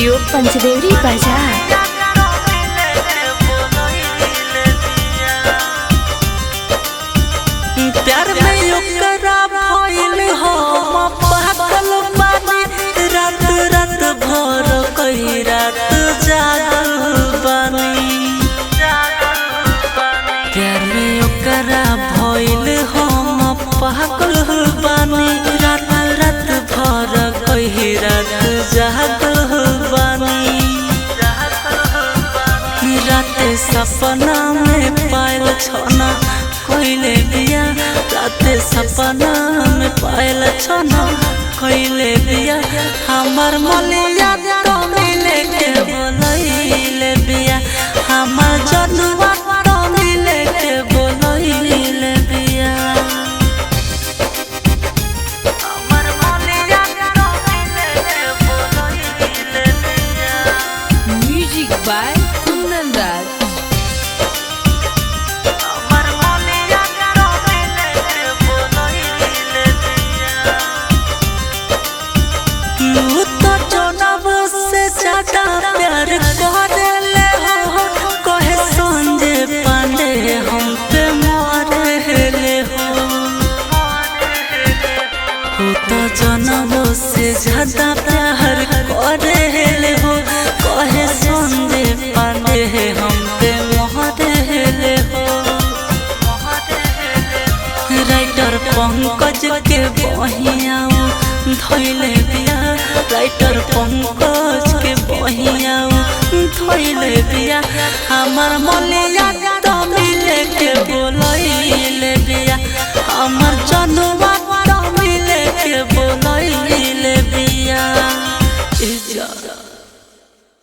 Studio Panchdeori बाजार। प्यार में ओकरा भइल हम पागल बानी रात रात भर कई रात जागल बानी। प्यार में ओकरा भइल हम पागल बानी रात रात भर कई रात जागल बानी। रात सपना में पायल छना कोइले बिया रात सपना में पायल छना कोइले बिया हमर मलिया तो मिले के बोलइले बिया हमर जनुआ तो मिले के बोलइले बिया हमर मलिया तो मिले के बोलइले बिया। Music by Kundan Raj. प्यार करेले हो कहे संजय पांडे हम पे मरेले हो तो जनमो से ज्यादा प्यार करेले हो कहे संजय पांडे हम पे मरेले हो। राइटर पंकज के बहिया धइले बिया राइटर पंकज के बहिया धइले बिया हमर मलिया तो मिले के बोलइले बिया हमर जनुआ तो मिले के बोलइले